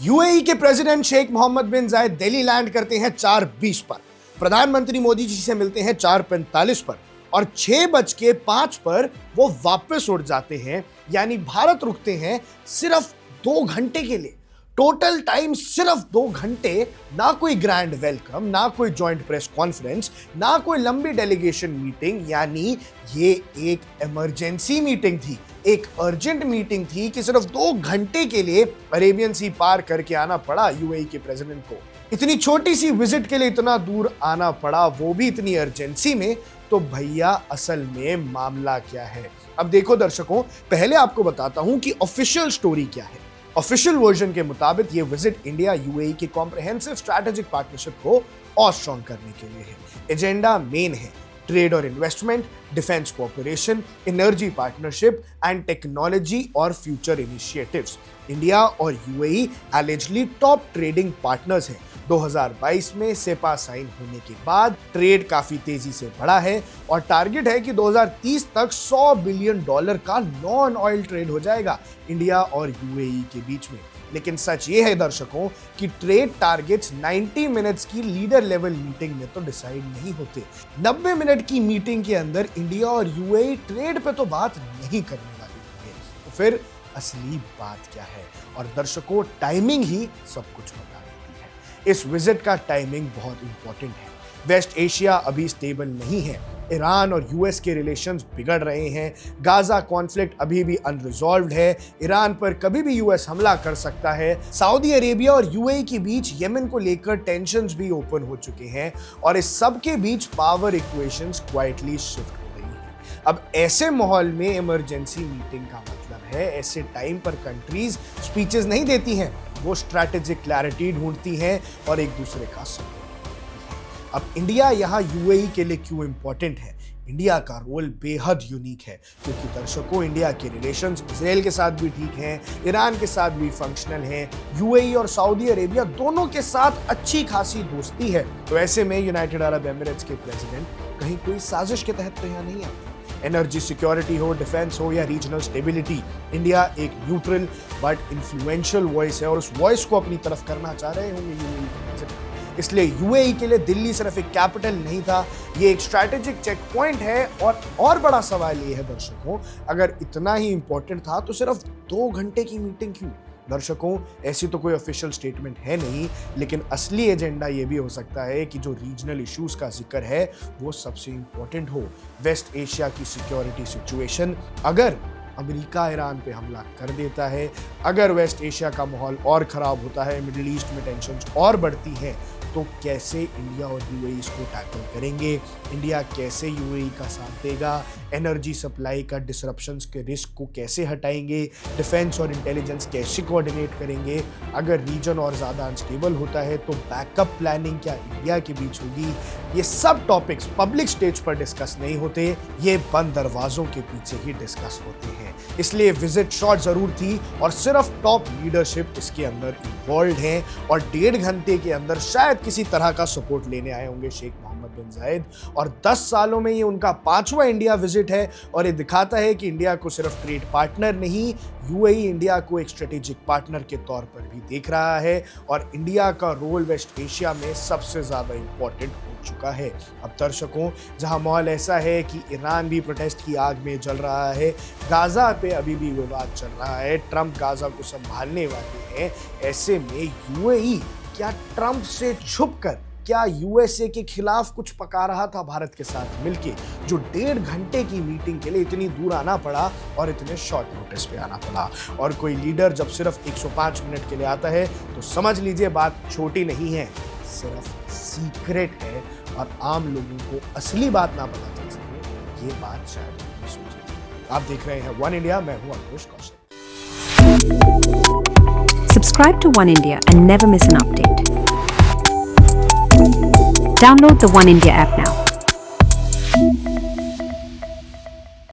UAE के president Sheikh Mohammad बिन जायद Delhi land करते हैं 4:20 पर, प्रधानमंत्री मोदी जी से मिलते हैं 4:45 पर और 6:05 पर वो वापस उड़ जाते हैं। यानी भारत रुकते हैं सिर्फ 2 घंटे के लिए। टोटल टाइम सिर्फ 2 घंटे। ना कोई ग्रैंड वेलकम, ना कोई जॉइंट प्रेस कॉन्फ्रेंस, ना कोई लंबी डेलीगेशन मीटिंग। यानी ये एक इमरजेंसी मीटिंग थी, एक अर्जेंट मीटिंग थी कि सिर्फ 2 घंटे के लिए अरेबियन सी पार करके आना पड़ा यूएई के प्रेसिडेंट को। इतनी छोटी सी विजिट के लिए इतना दूर आना पड़ा, वो भी इतनी अर्जेंसी में। तो भैया असल में मामला क्या है? अब देखो दर्शकों, पहले आपको बताता हूं कि ऑफिशियल स्टोरी क्या है। ऑफिशियल वर्जन के मुताबिक ये विजिट इंडिया यूएई के कॉम्प्रिहेंसिव स्ट्रैटेजिक पार्टनरशिप को और स्ट्रॉन्ग करने के लिए है। एजेंडा मेन है ट्रेड और investment, defence cooperation, energy partnership and technology और फ्यूचर इनिशिएटिव्स। इंडिया और UAE eligibly top trading partners हैं। 2022 में सेपा साइन होने के बाद ट्रेड काफी तेजी से बढ़ा है और टारगेट है कि 2030 तक $100 बिलियन का नॉन ऑयल ट्रेड हो जाएगा इंडिया और यूएई के बीच में। लेकिन सच ये है दर्शकों कि ट्रेड टारगेट्स 90 मिनट्स की लीडर लेवल मीटिंग में तो डिसाइड नहीं होते। 90 मिनट की मीटिंग के अंदर इंडिया और यूएई ट्रेड पे तो बात नहीं करने वाली है। तो फिर असली बात क्या है? और दर्शकों, टाइमिंग ही सब कुछ बता देती है। इस विजिट का टाइमिंग बहुत इंपॉर्टेंट है। वेस्ट एशिया अभी स्टेबल नहीं है। ईरान और यूएस के रिलेशंस बिगड़ रहे हैं। गाजा कॉन्फ्लिक्ट अभी भी अनरिजॉल्व्ड है। ईरान पर कभी भी यूएस हमला कर सकता है। सऊदी अरेबिया और यूएई के बीच येमेन को लेकर टेंशंस भी ओपन हो चुके हैं और इस सब के बीच पावर इक्वेशंस क्वाइटली शिफ्ट हो रही हैं। अब ऐसे माहौल में इमरजेंसी मीटिंग का मतलब है ऐसे टाइम पर कंट्रीज स्पीचेस नहीं देती हैं, वो स्ट्रैटेजिक क्लैरिटी ढूंढती हैं और एक दूसरे का सपोर्ट। अब इंडिया यहाँ यूएई के लिए क्यों इंपॉर्टेंट है? इंडिया का रोल बेहद यूनिक है क्योंकि दर्शकों, इंडिया के रिलेशंस इजराइल के साथ भी ठीक हैं, ईरान के साथ भी फंक्शनल हैं, यूएई और सऊदी अरेबिया दोनों के साथ अच्छी खासी दोस्ती है। तो ऐसे में यूनाइटेड अरब एमिरेट्स के प्रेसिडेंट कहीं कोई साजिश के तहत तो यहाँ नहीं आते। एनर्जी सिक्योरिटी हो, डिफेंस हो या रीजनल स्टेबिलिटी, इंडिया एक न्यूट्रल बट इन्फ्लुएंशियल वॉइस है और उस वॉइस को अपनी तरफ करना चाह रहे होंगे यूएई के प्रेसिडेंट। इसलिए यूएई के लिए दिल्ली सिर्फ एक कैपिटल नहीं था, ये एक स्ट्रैटेजिक चेक पॉइंट है। और बड़ा सवाल ये है दर्शकों, अगर इतना ही इंपॉर्टेंट था तो सिर्फ 2 घंटे की मीटिंग क्यों? दर्शकों, ऐसी तो कोई ऑफिशियल स्टेटमेंट है नहीं, लेकिन असली एजेंडा ये भी हो सकता है कि जो रीजनल इश्यूज का जिक्र है वो सबसे इंपॉर्टेंट हो। वेस्ट एशिया की सिक्योरिटी सिचुएशन, अगर अमेरिका ईरान पे हमला कर देता है, अगर वेस्ट एशिया का माहौल और खराब होता है, मिडिल ईस्ट में टेंशन्स और बढ़ती हैं, तो कैसे इंडिया और यूएई इसको टैकल करेंगे? इंडिया कैसे यूएई का साथ देगा? एनर्जी सप्लाई का डिसरप्शंस के रिस्क को कैसे हटाएंगे? डिफेंस और इंटेलिजेंस कैसे कोऑर्डिनेट करेंगे? अगर रीजन और ज़्यादा अनस्टेबल होता है तो बैकअप प्लानिंग क्या इंडिया के बीच होगी? ये सब टॉपिक्स पब्लिक स्टेज पर डिस्कस नहीं होते, ये बंद दरवाजों के पीछे ही डिस्कस होते हैं। इसलिए विजिट शॉर्ट जरूर थी और सिर्फ टॉप लीडरशिप इसके अंदर इन्वॉल्व है और 1.5 घंटे के अंदर शायद किसी तरह का सपोर्ट लेने आए होंगे शेख मोहम्मद बिन जायद। और 10 सालों में ये उनका 5वां इंडिया विजिट है और ये दिखाता है कि इंडिया को सिर्फ ट्रेड पार्टनर नहीं, यूएई इंडिया को एक स्ट्रेटेजिक पार्टनर के तौर पर भी देख रहा है और इंडिया का रोल वेस्ट एशिया में सबसे ज्यादा इंपॉर्टेंट हो चुका है। अब दर्शकों, जहां माहौल ऐसा है कि ईरान भी प्रोटेस्ट की आग में जल रहा है, गाजा पे अभी भी विवाद चल रहा है, ट्रंप गाजा को संभालने वाले हैं, ऐसे में यूएई क्या ट्रंप से छुपकर क्या यूएसए के खिलाफ कुछ पका रहा था भारत के साथ मिलके, जो 1.5 घंटे की मीटिंग के लिए इतनी दूर आना पड़ा और इतने शॉर्ट नोटिस पे आना पड़ा? और कोई लीडर जब सिर्फ 105 मिनट के लिए आता है तो समझ लीजिए बात छोटी नहीं है, सिर्फ सीक्रेट है और आम लोगों को असली बात ना पता चल सके, ये बात शायद नहीं सोची। आप देख रहे हैं वन इंडिया, मैं हूं अंकुश Kaushik. Subscribe to One India and never miss an update. Download the One India app now.